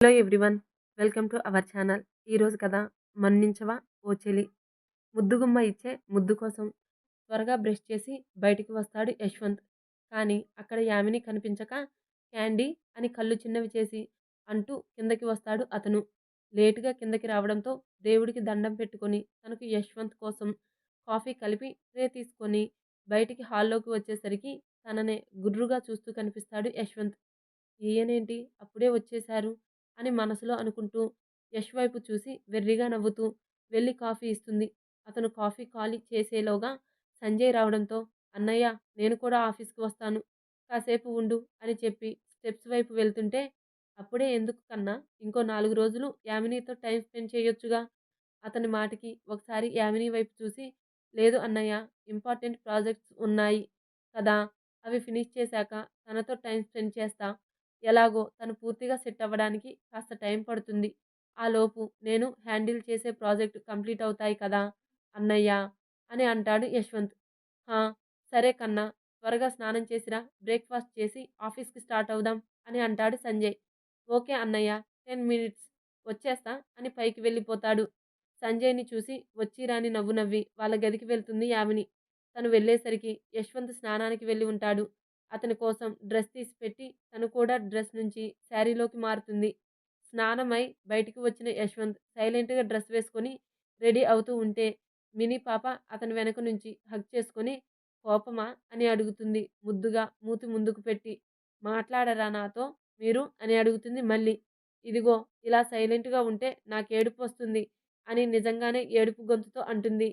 Hello everyone. Welcome to our channel. ఈరోజు కథ 'మన్నించవా ఓ చెలి'. ముద్దుగుమ్మ ఇచ్చే ముద్దు కోసం త్వరగా బ్రష్ చేసి బయటికి వస్తాడు యశ్వంత్. కానీ అక్కడ యామిని కనిపించక 'క్యాండీ' అని కళ్ళు చిన్నవి చేసి అంటూ కిందకి వస్తాడు అతను. లేటుగా కిందకి రావడంతో దేవుడికి దండం పెట్టుకొని తనకు యశ్వంత్ కోసం కాఫీ కలిపి ట్రే తీసుకొని బయటికి హాల్లోకి వచ్చేసరికి తననే గుర్రుగా చూస్తూ కనిపిస్తాడు యశ్వంత్. ఈయనేంటి అప్పుడే వచ్చేశారు అని మనసులో అనుకుంటూ యష్ వైపు చూసి వెర్రిగా నవ్వుతూ వెళ్ళి కాఫీ ఇస్తుంది. అతను కాఫీ ఖాళీ చేసేలోగా సంజయ్ రావడంతో అన్నయ్య, నేను కూడా ఆఫీస్కి వస్తాను, కాసేపు ఉండు అని చెప్పి స్టెప్స్ వైపు వెళ్తుంటే, అప్పుడే ఎందుకు కన్నా, ఇంకో 4 రోజులు యామినీతో టైం స్పెండ్ చేయొచ్చుగా. అతని మాటకి ఒకసారి యామిని వైపు చూసి, లేదు అన్నయ్య, ఇంపార్టెంట్ ప్రాజెక్ట్స్ ఉన్నాయి కదా, అవి ఫినిష్ చేశాక తనతో టైం స్పెండ్ చేస్తా. ఎలాగో తను పూర్తిగా సెట్ అవ్వడానికి కాస్త టైం పడుతుంది. ఆలోపు నేను హ్యాండిల్ చేసే ప్రాజెక్ట్ కంప్లీట్ అవుతాయి కదా అన్నయ్య అని అంటాడు యశ్వంత్. హా, సరే కన్నా, త్వరగా స్నానం చేసిరా, బ్రేక్ఫాస్ట్ చేసి ఆఫీస్కి స్టార్ట్ అవుదాం అని అంటాడు సంజయ్. ఓకే అన్నయ్య, 10 మినిట్స్ వచ్చేస్తా అని పైకి వెళ్ళిపోతాడు. సంజయ్ని చూసి వచ్చి రాని నవ్వు నవ్వి వాళ్ళ గదికి వెళ్తుంది యామిని. తను వెళ్ళేసరికి యశ్వంత్ స్నానానికి వెళ్ళి ఉంటాడు. అతని కోసం డ్రెస్ తీసి పెట్టి తను కూడా డ్రెస్ నుంచి శారీలోకి మారుతుంది. స్నానమై బయటికి వచ్చిన యశ్వంత్ సైలెంట్గా డ్రెస్ వేసుకొని రెడీ అవుతూ ఉంటే మినీ పాప అతని వెనక నుంచి హగ్ చేసుకొని, కోపమా అని అడుగుతుంది ముద్దుగా మూతి ముందుకు పెట్టి. మాట్లాడరా నాతో మీరు అని అడుగుతుంది మళ్ళీ. ఇదిగో ఇలా సైలెంట్గా ఉంటే నాకేడుపు వస్తుంది అని నిజంగానే ఏడుపు గొంతుతో అంటుంది.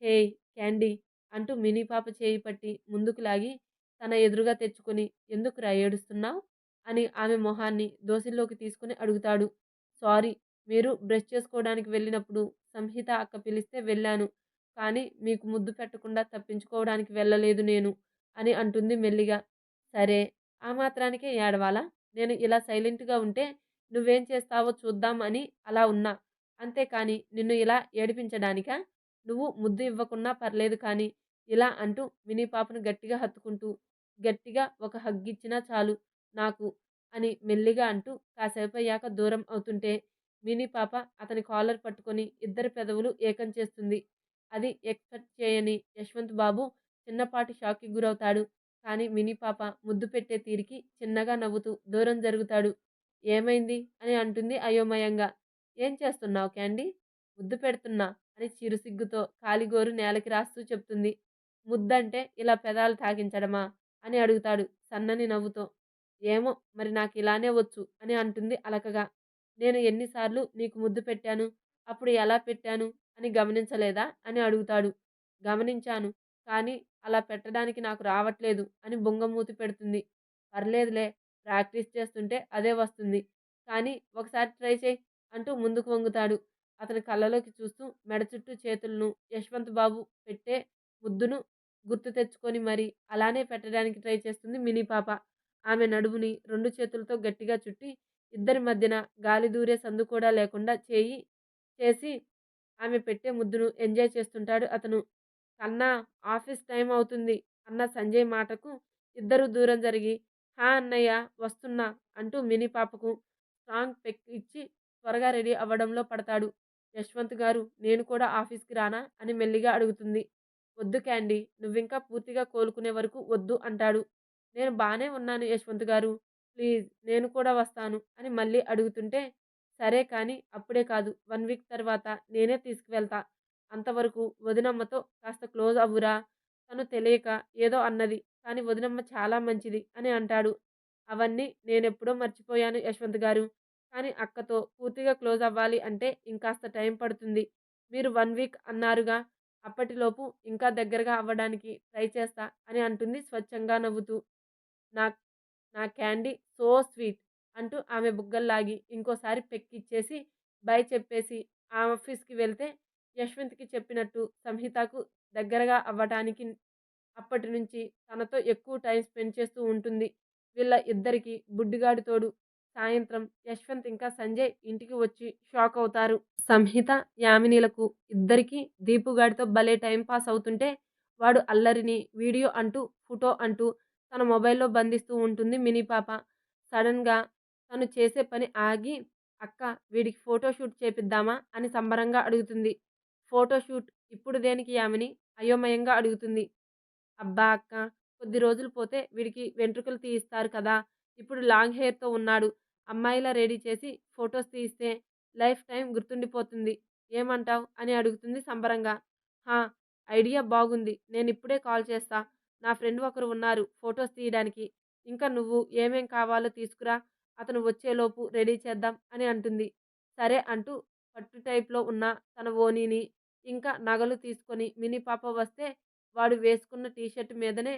హేయ్ క్యాండీ అంటూ మినీ పాప చేయి పట్టి ముందుకు లాగి తన ఎదురుగా తెచ్చుకొని, ఎందుకురా ఏడుస్తున్నావు అని ఆమె మొహాన్ని దోసిల్లోకి తీసుకుని అడుగుతాడు. సారీ, మీరు బ్రష్ చేసుకోవడానికి వెళ్ళినప్పుడు సంహిత అక్క పిలిస్తే వెళ్ళాను, కానీ మీకు ముద్దు పెట్టకుండా తప్పించుకోవడానికి వెళ్ళలేదు నేను అని అంటుంది మెల్లిగా. సరే, ఆ మాత్రానికే ఏడవాలా? నేను ఇలా సైలెంట్గా ఉంటే నువ్వేం చేస్తావో చూద్దాం అని అలా ఉన్నా, అంతేకాని నిన్ను ఇలా ఏడిపించడానికా? నువ్వు ముద్దు ఇవ్వకున్నా పర్లేదు కానీ ఇలా అంటూ మినీ పాపను గట్టిగా హత్తుకుంటూ, గట్టిగా ఒక హగ్ ఇచ్చినా చాలు నాకు అని మెల్లిగా అంటూ కాసేపయ్యాక దూరం అవుతుంటే, మినీ పాప అతని కాలర్ పట్టుకొని ఇద్దరి పెదవులు ఏకం చేస్తుంది. అది ఎక్స్‌పెక్ట్ చేయని యశ్వంత్ బాబు చిన్నపాటి షాక్‌కి గురవుతాడు. కానీ మినీ పాప ముద్దు పెట్టే తీరుకి చిన్నగా నవ్వుతూ దూరం జరుగుతాడు. ఏమైంది అని అంటుంది అయోమయంగా. ఏం చేస్తున్నావు క్యాండీ? ముద్దు పెడుతున్నా అని చిరుసిగ్గుతో కాలిగోరు నేలకి రాస్తూ చెప్తుంది. ముద్దంటే ఇలా పెదాలు తాకించడమా అని అడుగుతాడు సన్నని నవ్వుతో. ఏమో మరి నాకిలానే వచ్చు అని అంటుంది అలకగా. నేను ఎన్నిసార్లు నీకు ముద్దు పెట్టాను, అప్పుడు ఎలా పెట్టాను అని గమనించలేదా అని అడుగుతాడు. గమనించాను, కానీ అలా పెట్టడానికి నాకు రావట్లేదు అని బుంగమూతి పెడుతుంది. పర్లేదులే, ప్రాక్టీస్ చేస్తుంటే అదే వస్తుంది, కానీ ఒకసారి ట్రై చేయి అంటూ ముందుకు వంగుతాడు. అతని కళ్ళలోకి చూస్తూ మెడ చుట్టూ చేతులను యశ్వంత్ బాబు పెట్టే ముద్దును గుర్తు తెచ్చుకొని మరి అలానే పెట్టడానికి ట్రై చేస్తుంది మినీ పాప. ఆమె నడుముని 2 చేతులతో గట్టిగా చుట్టి ఇద్దరి మధ్యన గాలి దూరే సందు కూడా లేకుండా చేసి ఆమె పెట్టే ముద్దును ఎంజాయ్ చేస్తుంటాడు అతను. కన్నా, ఆఫీస్ టైం అవుతుంది అన్న సంజయ్ మాటకు ఇద్దరూ దూరం జరిగి, హా అన్నయ్య వస్తున్నా అంటూ మినీ పాపకు స్ట్రాంగ్ పెక్ ఇచ్చి త్వరగా రెడీ అవ్వడంలో పడతాడు. యశ్వంత్ గారు, నేను కూడా ఆఫీస్కి రానా అని మెల్లిగా అడుగుతుంది. వద్దు క్యాండీ, నువ్వింకా పూర్తిగా కోలుకునే వరకు వద్దు అంటాడు. నేను బానే ఉన్నాను యశ్వంత్ గారు, ప్లీజ్ నేను కూడా వస్తాను అని మళ్ళీ అడుగుతుంటే, సరే కానీ అప్పుడే కాదు, 1 వీక్ తర్వాత నేనే తీసుకువెళ్తా. అంతవరకు వదినమ్మతో కాస్త క్లోజ్ అవ్వురా. తను తెలియక ఏదో అన్నది, కానీ వదినమ్మ చాలా మంచిది అని అంటాడు. అవన్నీ నేనెప్పుడో మర్చిపోయాను యశ్వంత్ గారు, కానీ అక్కతో పూర్తిగా క్లోజ్ అవ్వాలి అంటే ఇంకాస్త టైం పడుతుంది. మీరు 1 వీక్ అన్నారుగా, అప్పటిలోపు ఇంకా దగ్గరగా అవ్వడానికి ట్రై చేస్తా అని అంటుంది స్వచ్ఛంగా నవ్వుతూ. నా నా క్యాండీ సో స్వీట్ అంటూ ఆమె బుగ్గల్లాగి ఇంకోసారి పెక్కిచ్చేసి బై చెప్పేసి ఆఫీస్కి వెళ్తే, యశ్వంత్కి చెప్పినట్టు సంహితకు దగ్గరగా అవ్వటానికి అప్పటి నుంచి తనతో ఎక్కువ టైం స్పెండ్ చేస్తూ ఉంటుంది. వీళ్ళ ఇద్దరికి బుడ్డిగాడు తోడు. సాయంత్రం యశ్వంత్ ఇంకా సంజయ్ ఇంటికి వచ్చి షాక్ అవుతారు. సంహిత, యామినీలకు ఇద్దరికీ దీపుగాడితో భలే టైం పాస్ అవుతుంటే, వాడు అల్లరిని వీడియో అంటూ, ఫోటో అంటూ తన మొబైల్‌లో బంధిస్తూ ఉంటుంది మినీ పాప. సడెన్‌గా తను చేసే పని ఆగి "అక్క వీడికి ఫోటో షూట్ చేపిద్దామా?" అని సంబరంగా అడుగుతుంది. "ఫోటో షూట్ ఇప్పుడు దేనికి యామిని?" అయోమయంగా అడుగుతుంది. "అబ్బా అక్క! కొద్ది రోజులు పోతే వీడికి వెంట్రుకలు తీయిస్తారు కదా! ఇప్పుడు లాంగ్ హెయిర్‌తో ఉన్నాడు. అమ్మాయిలా రెడీ చేసి ఫోటోస్ తీయిస్తే లైఫ్ టైమ్ గుర్తుండిపోతుంది. ఏమంటావ్?" అని అడుగుతుంది సంబరంగా. "హా! ఐడియా బాగుంది. నేనిప్పుడే కాల్ చేస్తా. నా ఫ్రెండ్ ఒకరు ఉన్నారు ఫోటోస్ తీయడానికి. ఇంకా నువ్వు ఏమేం కావాలో తీసుకురా. అతను వచ్చేలోపు రెడీ చేద్దాం" అని అంటుంది. సరే అంటూ పట్టు టైప్‌లో ఉన్న తన ఓణీని, ఇంకా నగలు తీసుకొని మినీ పాప వస్తే వాడు వేసుకున్న టీ షర్ట్ మీదనే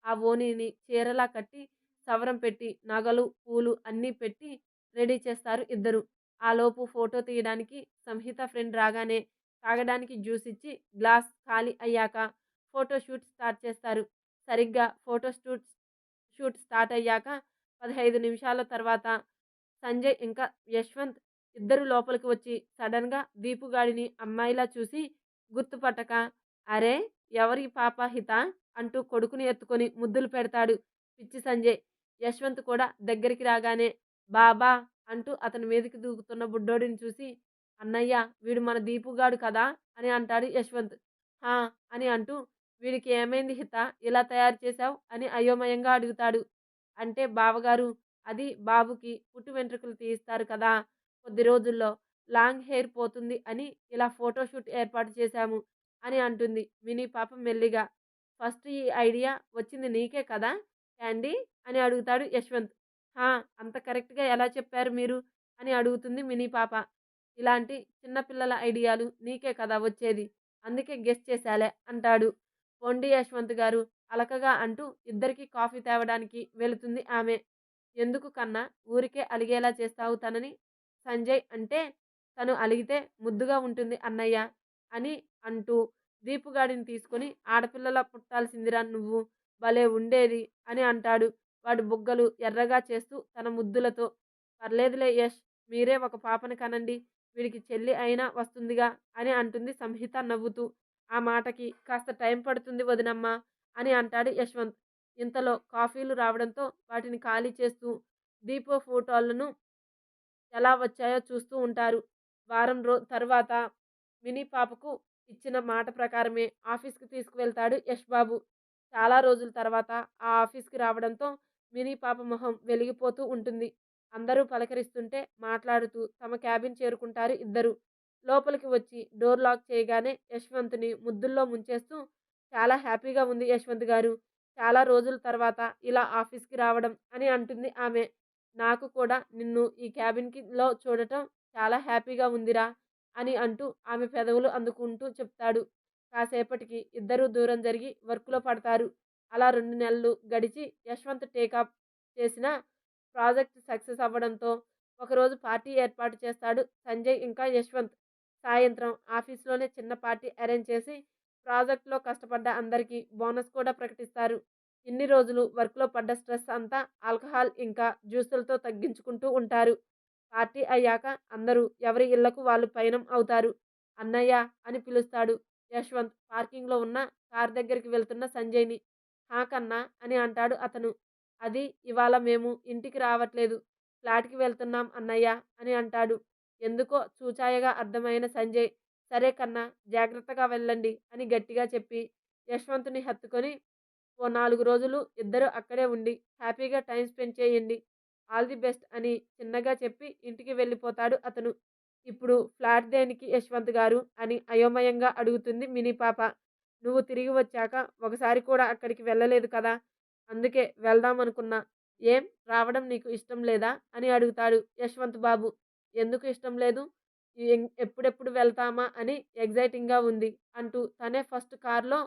ఆ ఓణీని చీరలా కట్టి, సవరం పెట్టి, నగలు, పూలు అన్నీ పెట్టి రెడీ చేస్తారు ఇద్దరు. ఆలోపు ఫోటో తీయడానికి సంహిత ఫ్రెండ్ రాగానే తాగడానికి జ్యూస్ ఇచ్చి గ్లాస్ ఖాళీ అయ్యాక ఫోటో షూట్ స్టార్ట్ చేస్తారు. సరిగ్గా ఫోటో షూట్ స్టార్ట్ అయ్యాక 15 నిమిషాల తర్వాత సంజయ్ ఇంకా యశ్వంత్ ఇద్దరు లోపలికి వచ్చి సడన్‌గా దీపుగాడిని అమ్మాయిలా చూసి గుర్తుపట్టక, "అరే! ఎవరి పాప హిత?" అంటూ కొడుకుని ఎత్తుకొని ముద్దులు పెడతాడు పిచ్చి సంజయ్. యశ్వంత్ కూడా దగ్గరికి రాగానే, "బాబా" అంటూ అతని మీదకి దూకుతున్న బుడ్డోడిని చూసి, "అన్నయ్య వీడు మన దీపుగాడు కదా" అని అంటాడు యశ్వంత్. "హా" అని అంటూ, "వీడికి ఏమైంది హిత ఇలా తయారు చేశావు" అని అయోమయంగా అడుగుతాడు. అంటే బావగారు అది బాబుకి పుట్టు వెంట్రుకలు తీయిస్తారు కదా! కొద్ది రోజుల్లో లాంగ్ హెయిర్ పోతుంది అని ఇలా ఫోటో షూట్ ఏర్పాటు చేశాము అని అంటుంది మినీ పాప మెల్లిగా. ఫస్ట్ ఈ ఐడియా వచ్చింది నీకే కదా క్యాండీ అని అడుగుతాడు యశ్వంత్. హా! అంత కరెక్ట్‌గా ఎలా చెప్పారు మీరు అని అడుగుతుంది మినీ పాప. ఇలాంటి చిన్న పిల్లల ఐడియాలు నీకే కదా వచ్చేది. అందుకే గెస్ చేశాలే అంటాడు. పొండి యశ్వంత్ గారు అలకగా అంటూ ఇద్దరికీ కాఫీ తేవడానికి వెళుతుంది ఆమె. ఎందుకు కన్నా ఊరికే అలిగేలా చేస్తావు తనని? సంజయ్ అంటే తను అలిగితే ముద్దుగా ఉంటుంది అన్నయ్య అని అంటూ దీపుగాడిని తీసుకొని ఆడపిల్లలా పుట్టాల్సిందిరా నువ్వు. భలే ఉండేది అని అంటాడు. వాడి బుగ్గలు ఎర్రగా చేస్తూ తన ముద్దులతో. పర్లేదులే యష్ మీరే ఒక పాపని కనండి. వీడికి చెల్లి అయినా వస్తుందిగా అని అంటుంది సంహిత నవ్వుతూ. ఆ మాటకి కాస్త టైం పడుతుంది వదినమ్మా అని అంటాడు యశ్వంత్. ఇంతలో కాఫీలు రావడంతో వాటిని ఖాళీ చేస్తూ దీపు ఫోటోలను ఎలా వచ్చాయో చూస్తూ ఉంటారు. వారం తర్వాత మినీ పాపకు ఇచ్చిన మాట ప్రకారమే ఆఫీస్‌కి తీసుకువెళ్తాడు యష్ బాబు. చాలా రోజుల తర్వాత ఆ ఆఫీస్‌కి రావడంతో మినీ పాప మొహం వెలిగిపోతూ ఉంటుంది. అందరూ పలకరిస్తుంటే మాట్లాడుతూ తమ క్యాబిన్ చేరుకుంటారు ఇద్దరు. లోపలికి వచ్చి డోర్ లాక్ చేయగానే యశ్వంత్‌ని ముద్దుల్లో ముంచేస్తూ చాలా హ్యాపీగా ఉంది యశ్వంత్ గారు. చాలా రోజుల తర్వాత ఇలా ఆఫీస్‌కి రావడం అని అంటుంది ఆమె. నాకు కూడా నిన్ను ఈ క్యాబిన్‌లో చూడటం చాలా హ్యాపీగా ఉందిరా అని అంటూ ఆమె పెదవులు అందుకుంటూ చెప్తాడు. కాసేపటికి ఇద్దరూ దూరం జరిగి వర్క్‌లో పడతారు. అలా 2 నెలలు గడిచి యశ్వంత్ టేకప్ చేసిన ప్రాజెక్ట్ సక్సెస్ అవ్వడంతో ఒకరోజు పార్టీ ఏర్పాటు చేస్తాడు సంజయ్ ఇంకా యశ్వంత్. సాయంత్రం ఆఫీస్‌లోనే చిన్న పార్టీ అరేంజ్ చేసి ప్రాజెక్ట్‌లో కష్టపడ్డ అందరికీ బోనస్ కూడా ప్రకటిస్తారు. ఇన్ని రోజులు వర్క్‌లో పడ్డ స్ట్రెస్ అంతా ఆల్కహాల్ ఇంకా జ్యూసులతో తగ్గించుకుంటూ ఉంటారు. పార్టీ అయ్యాక అందరూ ఎవరి ఇళ్లకు వాళ్ళు పయనం అవుతారు. అన్నయ్య అని పిలుస్తాడు యశ్వంత్ పార్కింగ్‌లో ఉన్న కార్ దగ్గరికి వెళ్తున్న సంజయ్‌ని. హా కన్నా అని అంటాడు అతను. అది ఇవాళ మేము ఇంటికి రావట్లేదు. ఫ్లాట్‌కి వెళ్తున్నాం అన్నయ్య అని అంటాడు. ఎందుకో చూచాయగా అర్థమైన సంజయ్, సరే కన్నా జాగ్రత్తగా వెళ్ళండి అని గట్టిగా చెప్పి యశ్వంత్‌ని హత్తుకొని ఓ 4 రోజులు ఇద్దరు అక్కడే ఉండి హ్యాపీగా టైమ్ స్పెండ్ చేయండి. ఆల్ ది బెస్ట్ అని చిన్నగా చెప్పి ఇంటికి వెళ్ళిపోతాడు అతను. ఇప్పుడు ఫ్లాట్ దేనికి యశ్వంత్ గారు అని అయోమయంగా అడుగుతుంది మినీ పాప. నువ్వు తిరిగి వచ్చాక ఒకసారి కూడా అక్కడికి వెళ్ళలేదు కదా! అందుకే వెళ్దామనుకున్నా. ఏం రావడం నీకు ఇష్టం లేదా? అని అడుగుతాడు యశ్వంత్ బాబు. ఎందుకు ఇష్టం లేదు? ఎప్పుడెప్పుడు వెళ్తామా అని ఎక్సైటింగ్‌గా ఉంది అంటూ తనే ఫస్ట్ కార్‌లో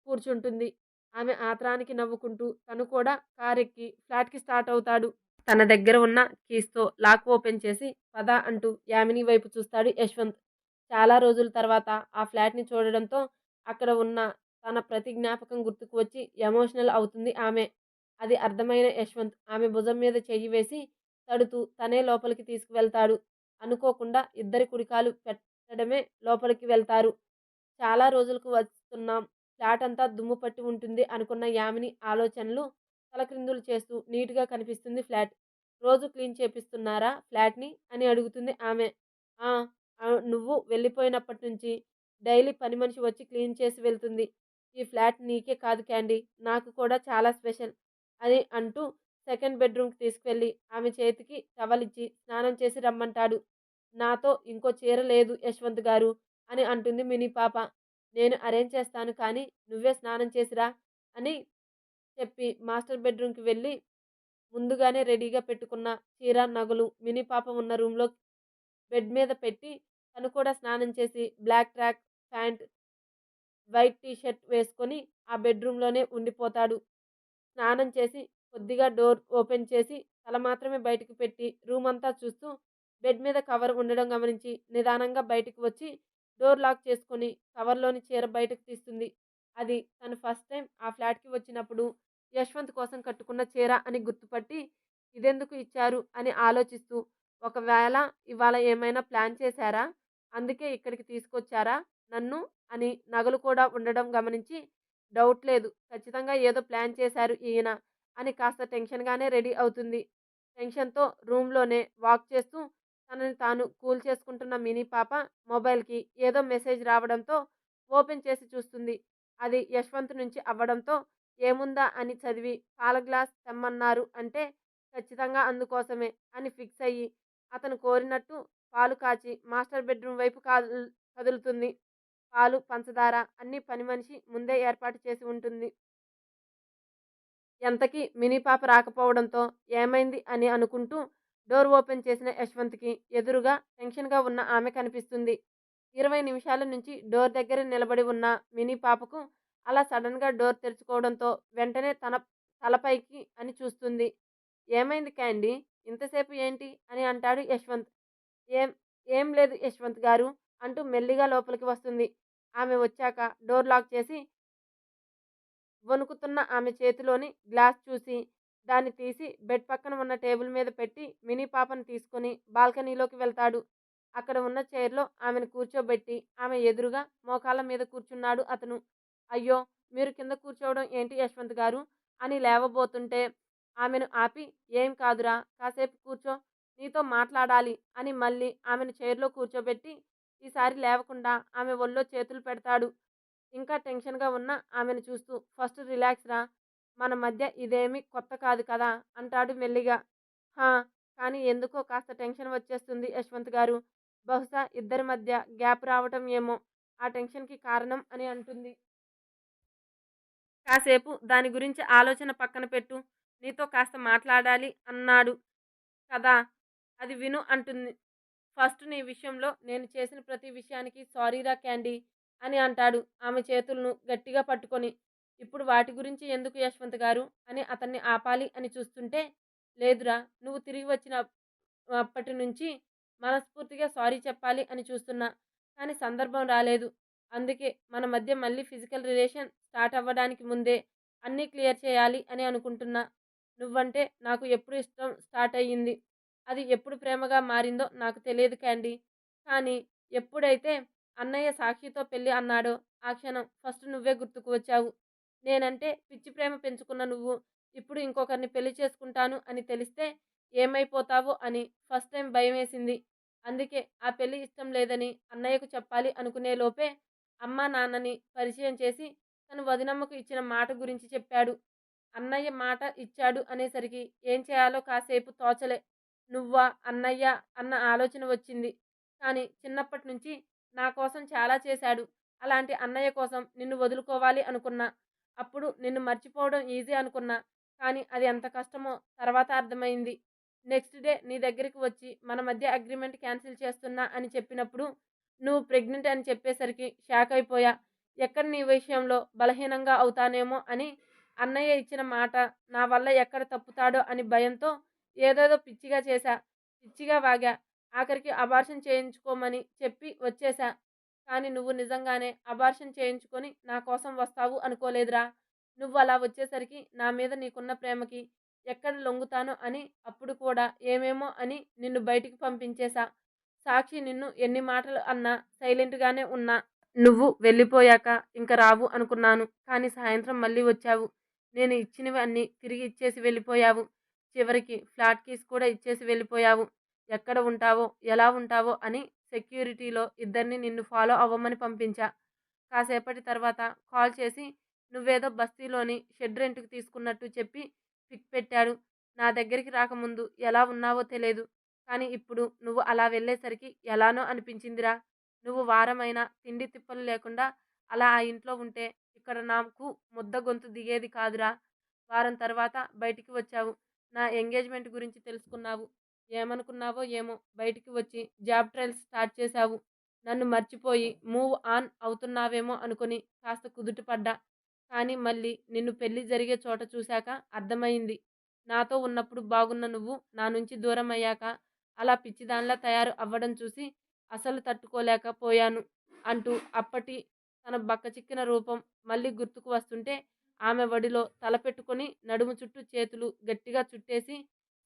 కూర్చుంటుంది. ఆమె ఆత్రానికి నవ్వుకుంటూ తను కూడా కారెక్కి ఫ్లాట్‌కి స్టార్ట్ అవుతాడు. తన దగ్గర ఉన్న కీస్‌తో లాక్ ఓపెన్ చేసి పద అంటూ యామిని వైపు చూస్తాడు యశ్వంత్. చాలా రోజుల తర్వాత ఆ ఫ్లాట్‌ని చూడడంతో అక్కడ ఉన్న తన ప్రతి జ్ఞాపకం గుర్తుకు వచ్చి ఎమోషనల్ అవుతుంది ఆమె. అది అర్థమైన యశ్వంత్ ఆమె భుజం మీద చెయ్యి వేసి తడుతూ తనే లోపలికి తీసుకువెళ్తాడు. అనుకోకుండా ఇద్దరి కుడికాలు పెట్టడమే లోపలికి వెళ్తారు. చాలా రోజులకు వస్తున్నాం. ఫ్లాట్ అంతా దుమ్ము పట్టి ఉంటుంది అనుకున్న యామిని ఆలోచనలు తలక్రిందులు చేస్తూ నీట్‌గా కనిపిస్తుంది ఫ్లాట్. రోజు క్లీన్ చేపిస్తున్నారా ఫ్లాట్‌ని అని అడుగుతుంది ఆమె. ఆ! నువ్వు వెళ్ళిపోయినప్పటి నుంచి డైలీ పని మనిషి వచ్చి క్లీన్ చేసి వెళ్తుంది. ఈ ఫ్లాట్ నీకే కాదు క్యాండీ, నాకు కూడా చాలా స్పెషల్ అని అంటూ సెకండ్ బెడ్‌రూమ్‌కి తీసుకువెళ్ళి ఆమె చేతికి టవలిచ్చి స్నానం చేసి రమ్మంటాడు. నాతో ఇంకో చీర లేదు యశ్వంత్ గారు అని అంటుంది మినీ పాప. నేను అరేంజ్ చేస్తాను కానీ నువ్వే స్నానం చేసిరా అని చెప్పి మాస్టర్ బెడ్‌రూమ్‌కి వెళ్ళి ముందుగానే రెడీగా పెట్టుకున్న చీర, నగలు మినీ పాప ఉన్న రూమ్‌లో బెడ్ మీద పెట్టి తను కూడా స్నానం చేసి black track pant, white T-shirt వేసుకొని ఆ బెడ్‌రూమ్‌లోనే ఉండిపోతాడు. స్నానం చేసి కొద్దిగా డోర్ ఓపెన్ చేసి తల మాత్రమే బయటకు పెట్టి రూమంతా చూస్తూ బెడ్ మీద కవర్ ఉండడం గమనించి నిదానంగా బయటకు వచ్చి డోర్ లాక్ చేసుకొని కవర్‌లోని చీర బయటకు తీస్తుంది. అది తను ఫస్ట్ టైం ఆ ఫ్లాట్‌కి వచ్చినప్పుడు యశ్వంత్ కోసం కట్టుకున్న చీర అని గుర్తుపట్టి ఇదెందుకు ఇచ్చారు అని ఆలోచిస్తూ ఒకవేళ ఇవాళ ఏమైనా ప్లాన్ చేశారా? అందుకే ఇక్కడికి తీసుకొచ్చారా నన్ను అని నగలు కూడా ఉండడం గమనించి డౌట్ లేదు. ఖచ్చితంగా ఏదో ప్లాన్ చేశారు ఈయన అని కాస్త టెన్షన్‌గానే రెడీ అవుతుంది. టెన్షన్‌తో రూమ్‌లోనే వాక్ చేస్తూ తనని తాను కూల్ చేసుకుంటున్న మినీ పాప మొబైల్‌కి ఏదో మెసేజ్ రావడంతో ఓపెన్ చేసి చూస్తుంది. అది యశ్వంత్ నుంచి అవ్వడంతో ఏముందా అని చదివి పాల గ్లాస్ తెమ్మన్నారు అంటే ఖచ్చితంగా అందుకోసమే అని ఫిక్స్ అయ్యి అతను కోరినట్టు పాలు కాచి మాస్టర్ బెడ్‌రూమ్ వైపు కదులుతుంది. పాలు, పంచదార అన్నీ పని మనిషి ముందే ఏర్పాటు చేసి ఉంటుంది. ఎంతకీ మినీ పాప రాకపోవడంతో ఏమైంది అని అనుకుంటూ డోర్ ఓపెన్ చేసిన యశ్వంత్‌కి ఎదురుగా టెన్షన్‌గా ఉన్న ఆమె కనిపిస్తుంది. 20 నిమిషాల నుంచి డోర్ దగ్గర నిలబడి ఉన్న మినీ పాపకు అలా సడెన్‌గా డోర్ తెరుచుకోవడంతో వెంటనే తన తలపైకి అని చూస్తుంది. "ఏమైంది క్యాండీ? ఇంతసేపు ఏంటి?" అని అంటాడు యశ్వంత్. "ఏం ఏం లేదు యశ్వంత్ గారు" అంటూ మెల్లిగా లోపలికి వస్తుంది. ఆమె వచ్చాక డోర్ లాక్ చేసి వణుకుతున్న ఆమె చేతిలోని గ్లాస్ చూసి దాన్ని తీసి బెడ్ పక్కన ఉన్న టేబుల్ మీద పెట్టి మినీ పాపను తీసుకొని బాల్కనీలోకి వెళ్తాడు. అక్కడ ఉన్న చైర్‌లో ఆమెను కూర్చోబెట్టి ఆమె ఎదురుగా మోకాళ్ళ మీద కూర్చున్నాడు అతను. "అయ్యో! మీరు కింద కూర్చోవడం ఏంటి యశ్వంత్ గారు" అని లేవబోతుంటే ఆమెను ఆపి "ఏం కాదురా కాసేపు కూర్చో, నీతో మాట్లాడాలి" అని మళ్ళీ ఆమెను చైర్‌లో కూర్చోబెట్టి ఈసారి లేవకుండా ఆమె ఒళ్ళో చేతులు పెడతాడు. ఇంకా టెన్షన్‌గా ఉన్న ఆమెను చూస్తూ "ఫస్ట్ రిలాక్స్ రా. మన మధ్య ఇదేమీ కొత్త కాదు కదా" అంటాడు మెల్లిగా. "హా! కానీ ఎందుకో కాస్త టెన్షన్ వచ్చేస్తుంది యశ్వంత్ గారు. బహుశా ఇద్దరి మధ్య గ్యాప్ రావటం ఏమో ఆ టెన్షన్‌కి కారణం" అని అంటుంది. "కాసేపు దాని గురించి ఆలోచన పక్కన పెట్టు. నీతో కాస్త మాట్లాడాలి అన్నాడు కదా! అది విను" అంటుంది. "ఫస్ట్ నీ విషయంలో నేను చేసిన ప్రతి విషయానికి సారీరా క్యాండీ" అని అంటాడు ఆమె చేతులను గట్టిగా పట్టుకొని. "ఇప్పుడు వాటి గురించి ఎందుకు యశ్వంత్ గారు" అని అతన్ని ఆపాలి అని చూస్తుంటే, "లేదురా, నువ్వు తిరిగి వచ్చిన అప్పటి నుంచి మనస్ఫూర్తిగా సారీ చెప్పాలి అని చూస్తున్నా. కానీ సందర్భం రాలేదు. అందుకే మన మధ్య మళ్ళీ ఫిజికల్ రిలేషన్ స్టార్ట్ అవ్వడానికి ముందే అన్నీ క్లియర్ చేయాలి అని అనుకుంటున్నా. నువ్వంటే నాకు ఎప్పుడు ఇష్టం స్టార్ట్ అయ్యింది. అది ఎప్పుడు ప్రేమగా మారిందో నాకు తెలియదు క్యాండీ. కానీ ఎప్పుడైతే అన్నయ్య సాక్షితో పెళ్లి అన్నాడో ఆ క్షణం ఫస్ట్ నువ్వే గుర్తుకు వచ్చావు. నేనంటే పిచ్చి ప్రేమ పెంచుకున్న నువ్వు ఇప్పుడు ఇంకొకరిని పెళ్లి చేసుకుంటాను అని తెలిస్తే ఏమైపోతావో అని ఫస్ట్ టైం భయమేసింది. అందుకే ఆ పెళ్లి ఇష్టం లేదని అన్నయ్యకు చెప్పాలి అనుకునే లోపే అమ్మా, నాన్నని పరిచయం చేసి తను వదినమ్మకు ఇచ్చిన మాట గురించి చెప్పాడు. అన్నయ్య మాట ఇచ్చాడు అనేసరికి ఏం చేయాలో కాసేపు తోచలే. నువ్వా? అన్నయ్య అన్న ఆలోచన వచ్చింది. కానీ చిన్నప్పటి నుంచి నా కోసం చాలా చేశాడు. అలాంటి అన్నయ్య కోసం నిన్ను వదులుకోవాలి అనుకున్నా. అప్పుడు నిన్ను మర్చిపోవడం ఈజీ అనుకున్నా. కానీ అది ఎంత కష్టమో తర్వాత అర్థమైంది. నెక్స్ట్ డే నీ దగ్గరికి వచ్చి మన మధ్య అగ్రీమెంట్ క్యాన్సిల్ చేస్తున్నా అని చెప్పినప్పుడు నువ్వు ప్రెగ్నెంట్ అని చెప్పేసరికి షాక్ అయిపోయా. ఎక్కడ నీ విషయంలో బలహీనంగా అవుతానేమో అని అన్నయ్య ఇచ్చిన మాట నా వల్ల ఎక్కడ తప్పుతాడో అని భయంతో ఏదేదో పిచ్చిగా చేశా. పిచ్చిగా వాగా. ఆఖరికి అబార్షన్ చేయించుకోమని చెప్పి వచ్చేశా. కానీ నువ్వు నిజంగానే అబార్షన్ చేయించుకొని నా కోసం వస్తావు అనుకోలేదురా. నువ్వు అలా వచ్చేసరికి నా మీద నీకున్న ప్రేమకి ఎక్కడ లొంగుతానో అని అప్పుడు కూడా ఏమేమో అని నిన్ను బయటికి పంపించేశా. సాక్షి నిన్ను ఎన్ని మాటలు అన్నా సైలెంట్‌గానే ఉన్నా. నువ్వు వెళ్ళిపోయాక ఇంక రావు అనుకున్నాను. కానీ సాయంత్రం మళ్ళీ వచ్చావు. నేను ఇచ్చినవి అన్నీ తిరిగి ఇచ్చేసి వెళ్ళిపోయావు. చివరికి ఫ్లాట్ కీస్ కూడా ఇచ్చేసి వెళ్ళిపోయావు. ఎక్కడ ఉంటావో, ఎలా ఉంటావో అని సెక్యూరిటీలో ఇద్దరిని నిన్ను ఫాలో అవ్వమని పంపించా. కాసేపటి తర్వాత కాల్ చేసి నువ్వేదో బస్తీలోని షెడ్ రెంట్‌కి తీసుకున్నట్టు చెప్పి పిక్ పెట్టాడు. నా దగ్గరికి రాకముందు ఎలా ఉన్నావో తెలీదు. కానీ ఇప్పుడు నువ్వు అలా వెళ్ళేసరికి ఎలానో అనిపించిందిరా. నువ్వు వారమైనా తిండి తిప్పలు లేకుండా అలా ఆ ఇంట్లో ఉంటే ఇక్కడ నాకు ముద్ద గొంతు దిగేది కాదురా. వారం తర్వాత బయటికి వచ్చావు. నా ఎంగేజ్‌మెంట్ గురించి తెలుసుకున్నావు. ఏమనుకున్నావో ఏమో బయటికి వచ్చి జాబ్ ట్రయల్స్ స్టార్ట్ చేశావు. నన్ను మర్చిపోయి మూవ్ ఆన్ అవుతున్నావేమో అనుకుని కాస్త కుదుటపడ్డా. కానీ మళ్ళీ నిన్ను పెళ్లి జరిగే చోట చూశాక అర్థమయింది. నాతో ఉన్నప్పుడు బాగున్న నువ్వు నా నుంచి దూరమయ్యాక అలా పిచ్చిదానిలా తయారు అవ్వడం చూసి అసలు తట్టుకోలేకపోయాను అంటూ అప్పటి తన బక్కచిక్కిన రూపం మళ్ళీ గుర్తుకు వస్తుంటే ఆమె ఒడిలో తల పెట్టుకొని నడుము చుట్టూ చేతులు గట్టిగా చుట్టేసి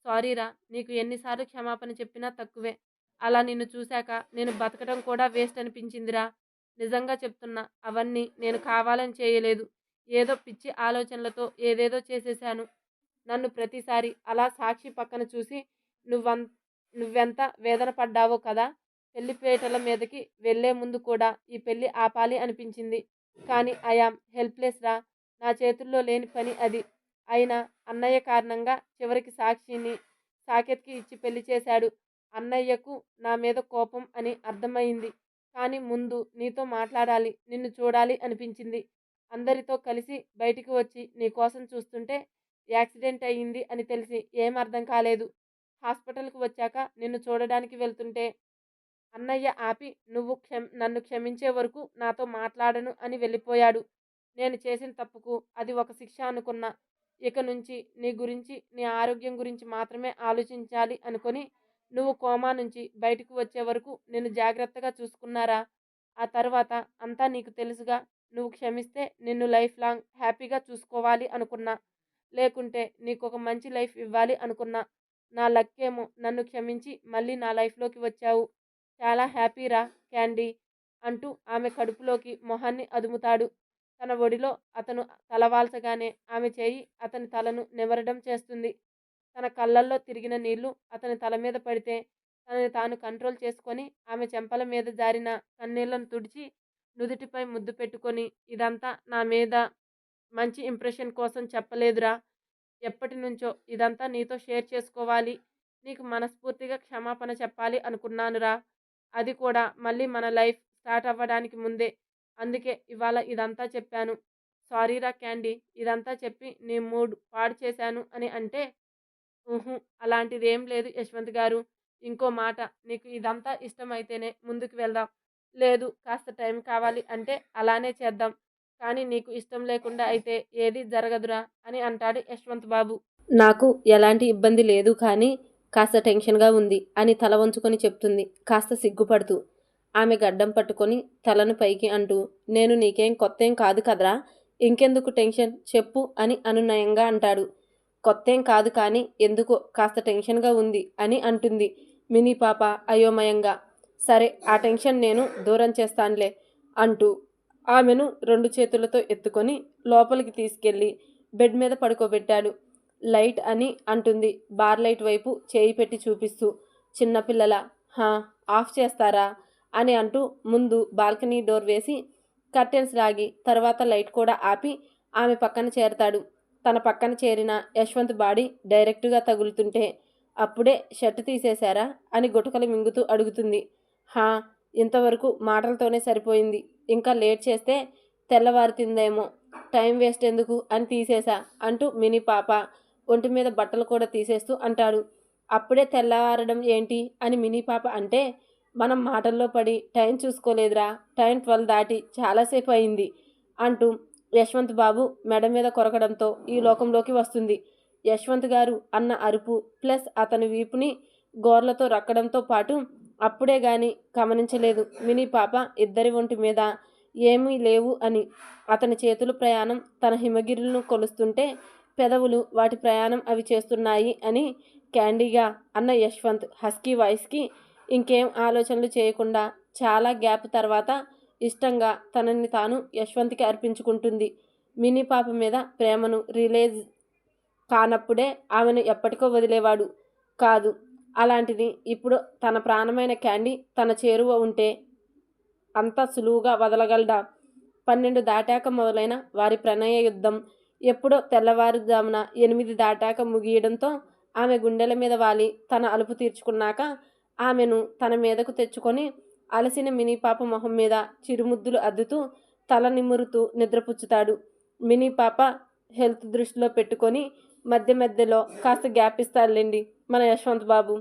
సారీరా, నీకు ఎన్నిసార్లు క్షమాపణ చెప్పినా తక్కువే. అలా నిన్ను చూశాక నేను బతకడం కూడా వేస్ట్ అనిపించిందిరా. నిజంగా చెప్తున్నా, అవన్నీ నేను కావాలని చేయలేదు. ఏదో పిచ్చి ఆలోచనలతో ఏదేదో చేసేశాను. నన్ను ప్రతిసారి అలా సాక్షి పక్కన చూసి నువ్వం నువ్వెంత వేదన పడ్డావో కదా. పెళ్లిపీటల మీదకి వెళ్లే ముందు కూడా ఈ పెళ్లి ఆపాలి అనిపించింది. కానీ ఐయామ్ హెల్ప్లెస్ రా. నా చేతుల్లో లేని పని అది. అయినా అన్నయ్య కారణంగా చివరికి సాక్షిని సాకేత్కి ఇచ్చి పెళ్లి చేశాడు. అన్నయ్యకు నా మీద కోపం అని అర్థమైంది. కానీ ముందు నీతో మాట్లాడాలి, నిన్ను చూడాలి అనిపించింది. అందరితో కలిసి బయటికి వచ్చి నీకోసం చూస్తుంటే యాక్సిడెంట్ అయ్యింది అని తెలిసి ఏం అర్థం కాలేదు. హాస్పిటల్కి వచ్చాక నిన్ను చూడడానికి వెళ్తుంటే అన్నయ్య ఆపి నువ్వు నన్ను క్షమించే వరకు నాతో మాట్లాడను అని వెళ్ళిపోయాడు. నేను చేసిన తప్పుకు అది ఒక శిక్ష అనుకున్నా. ఇక నుంచి నీ గురించి, నీ ఆరోగ్యం గురించి మాత్రమే ఆలోచించాలి అనుకొని నువ్వు కోమా నుంచి బయటకు వచ్చే వరకు నిన్ను జాగ్రత్తగా చూసుకున్నారా. ఆ తర్వాత అంతా నీకు తెలుసుగా. నువ్వు క్షమిస్తే నిన్ను లైఫ్ లాంగ్ హ్యాపీగా చూసుకోవాలి అనుకున్నా. లేకుంటే నీకొక మంచి లైఫ్ ఇవ్వాలి అనుకున్నా. నా లక్కేమో నన్ను క్షమించి మళ్ళీ నా లైఫ్లోకి వచ్చావు. చాలా హ్యాపీరా క్యాండీ అంటూ ఆమె కడుపులోకి మొహాన్ని అదుముతాడు. తన ఒడిలో అతను తలవాల్చగానే ఆమె చేయి అతని తలను నిమరడం చేస్తుంది. తన కళ్ళల్లో తిరిగిన నీళ్లు అతని తల మీద పడితే తనని తాను కంట్రోల్ చేసుకొని ఆమె చెంపల మీద జారిన కన్నీళ్లను తుడిచి నుదుటిపై ముద్దు పెట్టుకొని ఇదంతా నా మీద మంచి ఇంప్రెషన్ కోసం చెప్పలేదురా. ఎప్పటి నుంచో ఇదంతా నీతో షేర్ చేసుకోవాలి, నీకు మనస్ఫూర్తిగా క్షమాపణ చెప్పాలి అనుకున్నానురా. అది కూడా మళ్ళీ మన లైఫ్ స్టార్ట్ అవ్వడానికి ముందే. అందుకే ఇవాళ ఇదంతా చెప్పాను. సారీరా క్యాండీ, ఇదంతా చెప్పి నీ మూడ్ పాడు చేశాను అని అంటే. ఊహు, అలాంటిదేం లేదు యశ్వంత్ గారు. ఇంకో మాట, నీకు ఇదంతా ఇష్టమైతేనే ముందుకు వెళ్దాం. లేదు కాస్త టైం కావాలి అంటే అలానే చేద్దాం. కానీ నీకు ఇష్టం లేకుండా అయితే ఏదీ జరగదురా అని అంటాడు యశ్వంత్ బాబు. నాకు ఎలాంటి ఇబ్బంది లేదు, కానీ కాస్త టెన్షన్గా ఉంది అని తల వంచుకొని చెప్తుంది కాస్త సిగ్గుపడుతూ. ఆమె గడ్డం పట్టుకొని తలను పైకి అంటూ, నేను నీకేం కొత్తేం కాదు కదరా, ఇంకెందుకు టెన్షన్ చెప్పు అని అనునయంగా అంటాడు. కొత్తేం కాదు, కానీ ఎందుకో కాస్త టెన్షన్గా ఉంది అని అంటుంది మినీ పాప అయోమయంగా. సరే, ఆ టెన్షన్ నేను దూరం చేస్తానులే అంటూ ఆమెను 2 చేతులతో ఎత్తుకొని లోపలికి తీసుకెళ్ళి బెడ్ మీద పడుకోబెట్టాడు. లైట్ అని అంటుంది బార్ లైట్ వైపు చేయి పెట్టి చూపిస్తూ. చిన్నపిల్లల హా, ఆఫ్ చేస్తారా అని అంటూ ముందు బాల్కనీ డోర్ వేసి కర్టెన్స్ రాగి తర్వాత లైట్ కూడా ఆపి ఆమె పక్కన చేరతాడు. తన పక్కన చేరిన యశ్వంత్ బాడీ డైరెక్టుగా తగులుతుంటే అప్పుడే షర్ట్ తీసేశారా అని గుటకలు మింగుతూ అడుగుతుంది. హా, ఇంతవరకు మాటలతోనే సరిపోయింది. ఇంకా లేట్ చేస్తే తెల్లవారుతుందేమో, టైం వేస్ట్ ఎందుకు అని తీసేశా అంటూ మినీ పాప ఒంటి మీద బట్టలు కూడా తీసేస్తూ అంటాడు. అప్పుడే తెల్లవారడం ఏంటి అని మినీ పాప అంటే, మనం మాటల్లో పడి టైం చూసుకోలేదురా, టైం 12 దాటి చాలాసేపు అయింది అంటూ యశ్వంత్ బాబు మెడ మీద కొరకడంతో ఈ లోకంలోకి వస్తుంది. యశ్వంత్ గారు అన్న అరుపు ప్లస్ అతని వీపుని గోర్లతో రక్కడంతో పాటు అప్పుడే గాని గమనించలేదు మినీ పాప ఇద్దరి ఒంటి మీద ఏమీ లేవు అని. అతని చేతులు ప్రయాణం తన హిమగిరులను కొలుస్తుంటే పెదవులు వాటి ప్రయాణం అవి చేస్తున్నాయి అని క్యాండీగా అన్న యశ్వంత్ హస్కీ వాయిస్కి ఇంకేం ఆలోచనలు చేయకుండా చాలా గ్యాప్ తర్వాత ఇష్టంగా తనని తాను యశ్వంత్కి అర్పించుకుంటుంది. మినీ పాప మీద ప్రేమను కానప్పుడే ఆమెను ఎప్పటికో వదిలేవాడు కాదు. అలాంటిది ఇప్పుడు తన ప్రాణమైన క్యాండీ తన చేరువ ఉంటే అంత సులువుగా వదలగలడా? 12 దాటాక మొదలైన వారి ప్రణయ యుద్ధం ఎప్పుడో తెల్లవారుజామున 8 దాటాక ముగియడంతో ఆమె గుండెల మీద వాలి తన అలుపు తీర్చుకున్నాక ఆమెను తన మీదకు తెచ్చుకొని అలసిన మినీ పాప మొహం మీద చిరుముద్దులు అద్దుతూ తల నిమురుతూ నిద్రపుచ్చుతాడు. మినీ పాప హెల్త్ దృష్టిలో పెట్టుకొని మధ్య మధ్యలో కాస్త గ్యాప్ ఇస్తాడులేండి మన యశ్వంత్ బాబు.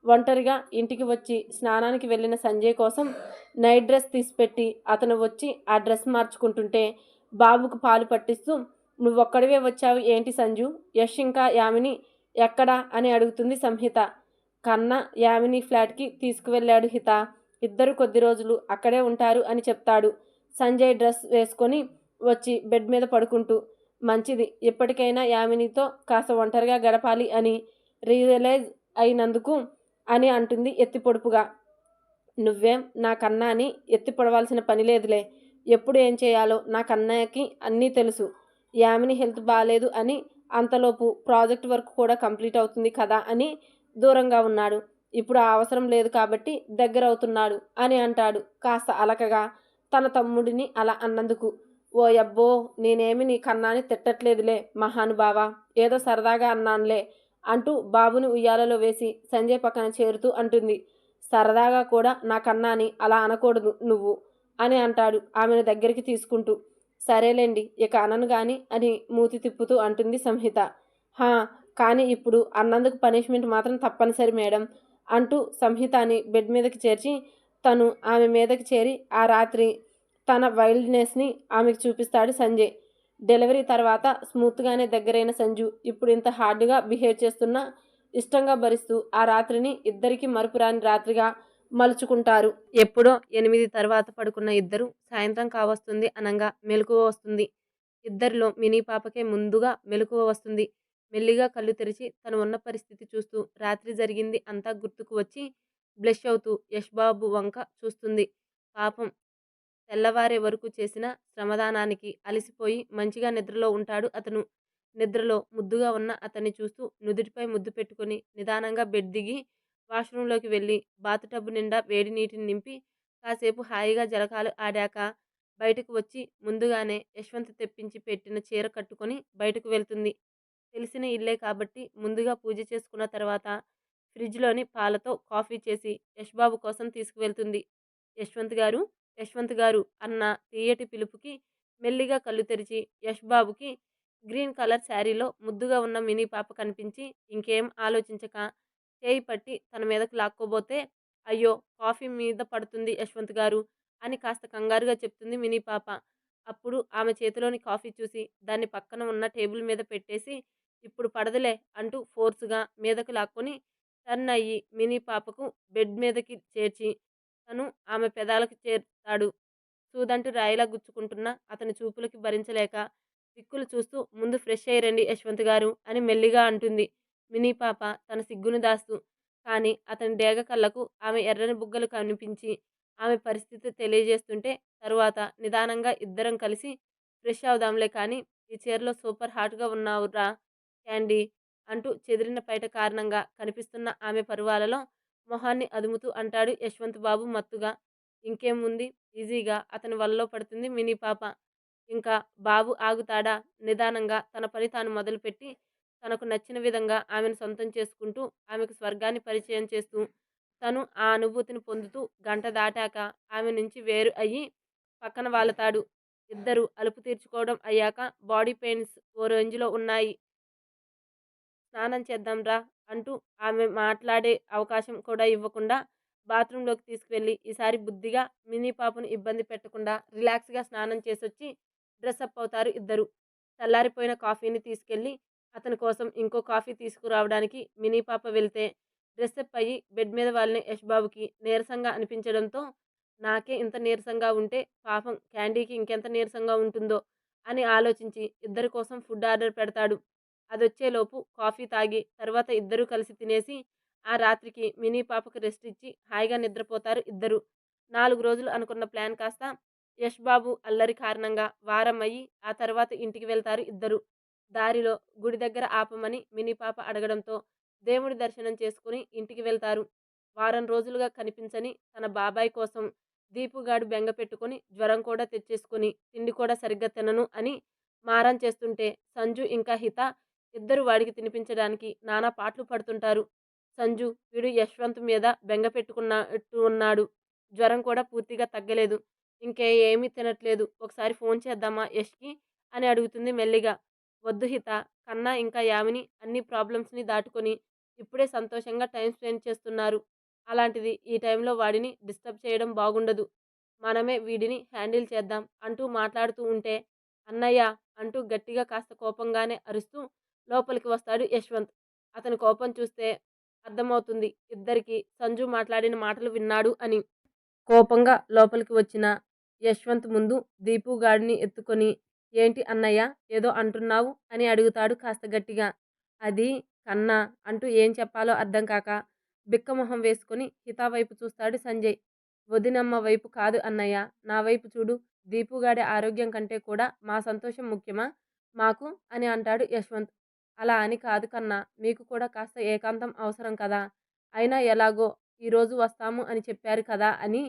ఒంటరిగా ఇంటికి వచ్చి స్నానానికి వెళ్ళిన సంజయ్ కోసం నైట్ డ్రెస్ తీసిపెట్టి అతను వచ్చి ఆ డ్రెస్ మార్చుకుంటుంటే బాబుకు పాలు పట్టిస్తూ, నువ్వొక్కడివే వచ్చావు ఏంటి సంజు, యష్ ఇంకా యామిని ఎక్కడా అని అడుగుతుంది సంహిత. కన్నా యామిని ఫ్లాట్కి తీసుకువెళ్ళాడు హిత, ఇద్దరు కొద్ది రోజులు అక్కడే ఉంటారు అని చెప్తాడు సంజయ్ డ్రెస్ వేసుకొని వచ్చి బెడ్ మీద పడుకుంటూ. మంచిది, ఇప్పటికైనా యామినితో కాస్త ఒంటరిగా గడపాలి అని రియలైజ్ అయినందుకు అని అంటుంది ఎత్తి పొడుపుగా. నువ్వేం నా కన్నాని ఎత్తి పొడవాల్సిన పని లేదులే, ఎప్పుడు ఏం చేయాలో నా కన్నయ్యకి అన్నీ తెలుసు. యామిని హెల్త్ బాగాలేదు అని, అంతలోపు ప్రాజెక్ట్ వర్క్ కూడా కంప్లీట్ అవుతుంది కదా అని దూరంగా ఉన్నాడు. ఇప్పుడు ఆ అవసరం లేదు కాబట్టి దగ్గర అవుతున్నాడు అని అంటాడు కాస్త అలకగా తన తమ్ముడిని అలా అన్నందుకు. ఓ యబ్బో, నేనేమి నీ కన్నాని తిట్టట్లేదులే మహానుభావా, ఏదో సరదాగా అన్నానులే అంటూ బాబుని ఉయ్యాలలో వేసి సంజయ్ పక్కన చేరుతూ అంటుంది. సరదాగా కూడా నా కన్నాని అలా అనకూడదు నువ్వు అని అంటాడు ఆమెను దగ్గరికి తీసుకుంటూ. సరేలేండి, ఇక అనను గాని అని మూతి తిప్పుతూ అంటుంది సంహిత. హా, కానీ ఇప్పుడు అన్నందుకు పనిష్మెంట్ మాత్రం తప్పనిసరి మేడం అంటూ సంహితని బెడ్ మీదకి చేర్చి తను ఆమె మీదకి చేరి ఆ రాత్రి తన వైల్డ్నెస్ని ఆమెకు చూపిస్తాడు సంజయ్. డెలివరీ తర్వాత స్మూత్గానే దగ్గరైన సంజు ఇప్పుడు ఇంత హార్డ్గా బిహేవ్ చేస్తున్నా ఇష్టంగా భరిస్తూ ఆ రాత్రిని ఇద్దరికీ మరుపురాని రాత్రిగా మలుచుకుంటారు. ఎప్పుడో 8 తర్వాత పడుకున్న ఇద్దరు సాయంత్రం కావస్తుంది అనంగా మెలకువ వస్తుంది. ఇద్దరిలో మినీ పాపకే ముందుగా మెలకువ వస్తుంది. మెల్లిగా కళ్ళు తెరిచి తను ఉన్న పరిస్థితి చూస్తూ రాత్రి జరిగింది అంతా గుర్తుకు వచ్చి బ్లష్ అవుతూ యష్ బాబు వంక చూస్తుంది. పాపం, తెల్లవారే వరకు చేసిన శ్రమదానానికి అలసిపోయి మంచిగా నిద్రలో ఉంటాడు అతను. నిద్రలో ముద్దుగా ఉన్న అతన్ని చూస్తూ నుదుటిపై ముద్దు పెట్టుకుని నిదానంగా బెడ్ దిగి వాష్రూంలోకి వెళ్ళి బాతు టబ్బు నిండా వేడి నీటిని నింపి కాసేపు హాయిగా జలకాలు ఆడాక బయటకు వచ్చి ముందుగానే యశ్వంత్ తెప్పించి పెట్టిన చీర కట్టుకొని బయటకు వెళ్తుంది. తెలిసిన ఇల్లే కాబట్టి ముందుగా పూజ చేసుకున్న తర్వాత ఫ్రిడ్జ్లోని పాలతో కాఫీ చేసి యశ్బాబు కోసం తీసుకువెళ్తుంది. యశ్వంత్ గారు, యశ్వంత్ గారు అన్న తీయటి పిలుపుకి మెల్లిగా కళ్ళు తెరిచి యశ్బాబుకి గ్రీన్ కలర్ శారీలో ముద్దుగా ఉన్న మినీ పాప కనిపించి ఇంకేం ఆలోచించక చేయి పట్టి తన మీదకు లాక్కోబోతే, అయ్యో కాఫీ మీద పడుతుంది యశ్వంత్ గారు అని కాస్త కంగారుగా చెప్తుంది మినీ పాప. అప్పుడు ఆమె చేతిలోని కాఫీ చూసి దాన్ని పక్కన ఉన్న టేబుల్ మీద పెట్టేసి, ఇప్పుడు పడదులే అంటూ ఫోర్సుగా మీదకు లాక్కొని టర్న్ అయ్యి మినీ పాపకు బెడ్ మీదకి చేర్చి తను ఆమె పెదాలకు చేర్తాడు. సూదంటూ రాయిలా గుచ్చుకుంటున్న అతని చూపులకి భరించలేక దిక్కులు చూస్తూ, ముందు ఫ్రెష్ అయ్యి రండి యశ్వంత్ గారు అని మెల్లిగా అంటుంది మినీ పాప తన సిగ్గును దాస్తూ. కానీ అతని డేగ కళ్ళకు ఆమె ఎర్రని బుగ్గలు కనిపించి ఆమె పరిస్థితి తెలియజేస్తుంటే తరువాత నిదానంగా ఇద్దరం కలిసి ఫ్రెష్ అవుదాంలే కానీ ఈ చీరలో సూపర్ హాట్గా ఉన్నావురా క్యాండీ అంటూ చెదిరిన పైట కారణంగా కనిపిస్తున్న ఆమె పరువాలలో మొహాన్ని అదుముతూ అంటాడు యశ్వంత్ బాబు మత్తుగా. ఇంకేముంది, ఈజీగా అతని వలలో పడుతుంది మినీ పాప. ఇంకా బాబు ఆగుతాడా? నిదానంగా తన పని తాను మొదలుపెట్టి తనకు నచ్చిన విధంగా ఆమెను సొంతం చేసుకుంటూ ఆమెకు స్వర్గాన్ని పరిచయం చేస్తూ తను ఆ అనుభూతిని పొందుతూ గంట దాటాక ఆమె నుంచి వేరు అయ్యి పక్కన వాలతాడు. ఇద్దరు అలుపు తీర్చుకోవడం అయ్యాక బాడీ పెయిన్స్ ఓ రేంజ్లో ఉన్నాయి. స్నానం చేద్దాంరా అంటూ ఆమె మాట్లాడే అవకాశం కూడా ఇవ్వకుండా బాత్రూంలోకి తీసుకువెళ్ళి ఈసారి బుద్ధిగా మినీ పాపను ఇబ్బంది పెట్టకుండా రిలాక్స్గా స్నానం చేసొచ్చి డ్రెస్అప్ అవుతారు ఇద్దరు. చల్లారిపోయిన కాఫీని తీసుకెళ్ళి అతని కోసం ఇంకో కాఫీ తీసుకురావడానికి మినీ పాప వెళ్తే డ్రెస్అప్ అయ్యి బెడ్ మీద వాలిన యశ్బాబుకి నీరసంగా అనిపించడంతో, నాకే ఇంత నీరసంగా ఉంటే పాపం క్యాండీకి ఇంకెంత నీరసంగా ఉంటుందో అని ఆలోచించి ఇద్దరి కోసం ఫుడ్ ఆర్డర్ పెడతాడు. అదొచ్చేలోపు కాఫీ తాగి తర్వాత ఇద్దరూ కలిసి తినేసి ఆ రాత్రికి మినీ పాపకు రెస్ట్ ఇచ్చి హాయిగా నిద్రపోతారు ఇద్దరు. 4 రోజులు అనుకున్న ప్లాన్ కాస్త యష్ బాబు అల్లరి కారణంగా వారం అయ్యి ఆ తర్వాత ఇంటికి వెళ్తారు ఇద్దరు. దారిలో గుడి దగ్గర ఆపమని మినీ పాప అడగడంతో దేవుడి దర్శనం చేసుకుని ఇంటికి వెళ్తారు. వారం రోజులుగా కనిపించని తన బాబాయ్ కోసం దీపుగాడు బెంగ పెట్టుకొని జ్వరం కూడా తెచ్చేసుకొని తిండి కూడా సరిగ్గా తినను అని మారం చేస్తుంటే సంజు ఇంకా హిత ఇద్దరు వాడికి తినిపించడానికి నానా పాట్లు పడుతుంటారు. సంజు వీడు యశ్వంత్ మీద బెంగ పెట్టుకున్నట్టు ఉన్నాడు. జ్వరం కూడా పూర్తిగా తగ్గలేదు. ఏమీ తినట్లేదు. ఒకసారి ఫోన్ చేద్దామా యష్‌కి అని అడుగుతుంది మెల్లిగా. వద్దు హిత. కన్నా ఇంకా యామిని అన్ని ప్రాబ్లమ్స్‌ని దాటుకొని ఇప్పుడే సంతోషంగా టైమ్ స్పెండ్ చేస్తున్నారు. అలాంటిది ఈ టైంలో వాడిని డిస్టర్బ్ చేయడం బాగుండదు. మనమే వీడిని హ్యాండిల్ చేద్దాం అంటూ మాట్లాడుతూ ఉంటే అన్నయ్య అంటూ గట్టిగా కాస్త కోపంగానే అరుస్తూ లోపలికి వస్తాడు యశ్వంత్. అతని కోపం చూస్తే అర్థమవుతుంది ఇద్దరికీ సంజు మాట్లాడిన మాటలు విన్నాడు అని. కోపంగా లోపలికి వచ్చిన యశ్వంత్ ముందు దీపు గాడిని ఎత్తుకొని ఏంటి అన్నయ్య ఏదో అంటున్నావు అని అడుగుతాడు కాస్త గట్టిగా. అది కన్నా అంటూ ఏం చెప్పాలో అర్థం కాక బిక్కమొహం వేసుకొని హితా వైపు చూస్తాడు సంజయ్. వదినమ్మ వైపు కాదు అన్నయ్య, నా వైపు చూడు. దీపుగాడి ఆరోగ్యం కంటే కూడా మా సంతోషం ముఖ్యమా మాకు అని అంటాడు యశ్వంత్. అలా అని కాదు కన్నా, మీకు కూడా కాస్త ఏకాంతం అవసరం కదా. అయినా ఎలాగో ఈరోజు వస్తాము అని చెప్పారు కదా అని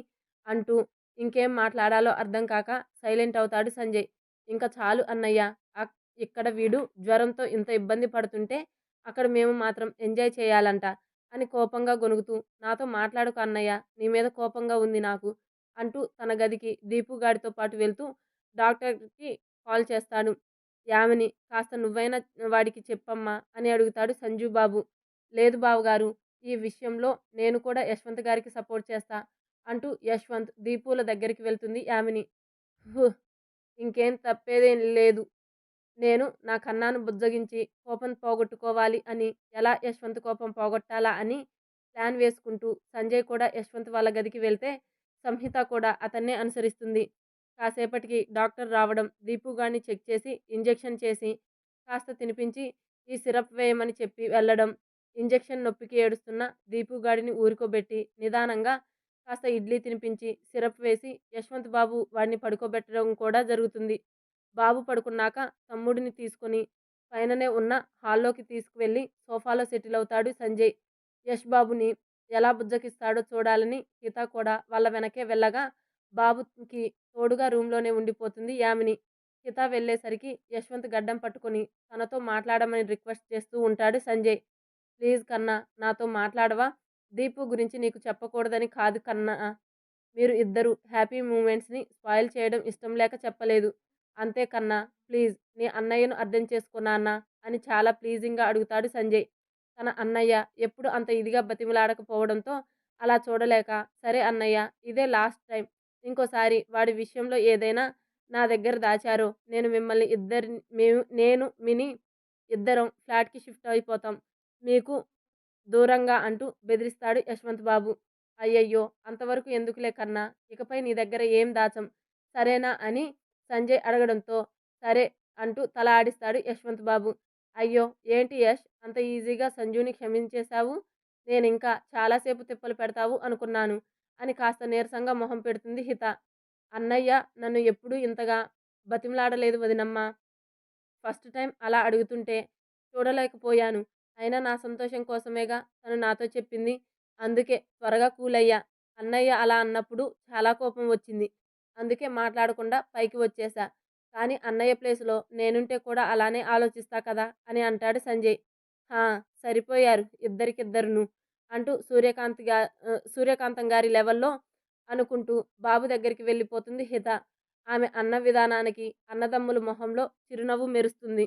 అంటూ ఇంకేం మాట్లాడాలో అర్థం కాక సైలెంట్ అవుతాడు సంజయ్. ఇంక చాలు అన్నయ్య. ఇక్కడ వీడు జ్వరంతో ఇంత ఇబ్బంది పడుతుంటే అక్కడ మేము మాత్రం ఎంజాయ్ చేయాలంట అని కోపంగా గొణుగుతూ నాతో మాట్లాడకు అన్నయ్య, నీ మీద కోపంగా ఉంది నాకు అంటూ తన గదికి దీపుగాడితో పాటు వెళ్తూ డాక్టర్‌కి కాల్ చేస్తాడు. యామిని కాస్త నువ్వైనా వాడికి చెప్పమ్మా అని అడుగుతాడు సంజు బాబు. లేదు బావగారు, ఈ విషయంలో నేను కూడా యశ్వంత్ గారికి సపోర్ట్ చేస్తా అంటూ యశ్వంత్, దీపుల దగ్గరికి వెళ్తుంది యామిని. హుహ్! ఇంకేం తప్పేదేం లేదు. నేను నా కన్నాను బుజ్జగించి కోపం పోగొట్టుకోవాలి అని, ఎలా యశ్వంత్ కోపం పోగొట్టాలా అని ప్లాన్ వేసుకుంటూ సంజయ్ కూడా యశ్వంత్ వాళ్ళ గదికి వెళ్తే సంహిత కూడా అతన్నే అనుసరిస్తుంది. కాసేపటికి డాక్టర్ రావడం, దీపుగాడిని చెక్ చేసి ఇంజెక్షన్ చేసి కాస్త తినిపించి ఈ సిరప్ వేయమని చెప్పి వెళ్ళడం. ఇంజెక్షన్ నొప్పికి ఏడుస్తున్న దీపుగాడిని ఊరుకోబెట్టి నిదానంగా కాస్త ఇడ్లీ తినిపించి సిరప్ వేసి యశ్వంత్ బాబు వాడిని పడుకోబెట్టడం కూడా జరుగుతుంది. బాబు పడుకున్నాక తమ్ముడిని తీసుకొని పైననే ఉన్న హాల్లోకి తీసుకువెళ్ళి సోఫాలో సెటిల్ అవుతాడు సంజయ్. యష్ బాబుని ఎలా బుజ్జగిస్తాడో చూడాలని హిత కూడా వాళ్ళ వెనకే వెళ్ళగా బాబుకి తోడుగా రూమ్లోనే ఉండిపోతుంది యామిని. హిత వెళ్ళేసరికి యశ్వంత్ గడ్డం పట్టుకొని తనతో మాట్లాడమని రిక్వెస్ట్ చేస్తూ ఉంటాడు సంజయ్. ప్లీజ్ కన్నా, నాతో మాట్లాడవా? దీపు గురించి నీకు చెప్పకూడదని కాదు కన్నా, మీరు ఇద్దరు హ్యాపీ మూమెంట్స్ని స్పాయిల్ చేయడం ఇష్టం లేక చెప్పలేదు. అంతే కన్నా, ప్లీజ్ నీ అన్నయ్యను అర్థం చేసుకో నాన్నా అని చాలా ప్లీజింగ్గా అడుగుతాడు సంజయ్. తన అన్నయ్య ఎప్పుడు అంత ఇదిగా బతిమిలాడకపోవడంతో అలా చూడలేక, సరే అన్నయ్య, ఇదే లాస్ట్ టైం. ఇంకోసారి వాడి విషయంలో ఏదైనా నా దగ్గర దాచారో నేను మిమ్మల్ని నేను మినీ ఇద్దరం ఫ్లాట్‌కి షిఫ్ట్ అయిపోతాం మీకు దూరంగా అంటూ బెదిరిస్తాడు యశ్వంత్ బాబు. అయ్యయ్యో! అంతవరకు ఎందుకులే కన్నా, ఇకపై నీ దగ్గర ఏం దాచం. సరేనా అని సంజయ్ అడగడంతో సరే అంటూ తల ఆడిస్తాడు యశ్వంత్ బాబు. అయ్యో! ఏంటి యష్ అంత ఈజీగా సంజుని క్షమించేశావు? నేనింకా చాలా సేపు తిప్పలు పెడతావు అనుకున్నాను అని కాస్త నీరసంగా మొహం పెడుతుంది హిత. అన్నయ్య నన్ను ఎప్పుడూ ఇంతగా బతిమిలాడలేదు వదినమ్మా. ఫస్ట్ టైం అలా అడుగుతుంటే చూడలేకపోయాను. అయినా నా సంతోషం కోసమేగా తను నాతో చెప్పింది. అందుకే త్వరగా కూలయ్యా. అన్నయ్య అలా అన్నప్పుడు చాలా కోపం వచ్చింది. అందుకే మాట్లాడకుండా పైకి వచ్చేశా. కానీ అన్నయ్య ప్లేస్‌లో నేనుంటే కూడా అలానే ఆలోచిస్తా కదా అని అంటాడు సంజయ్. హా! సరిపోయారు ఇద్దరికిద్దరును అంటూ సూర్యకాంతం గారి లెవెల్‌లో అనుకుంటూ బాబు దగ్గరికి వెళ్ళిపోతుంది హిత. ఆమె అన్న విధానానికి అన్నదమ్ముల మొహంలో చిరునవ్వు మెరుస్తుంది.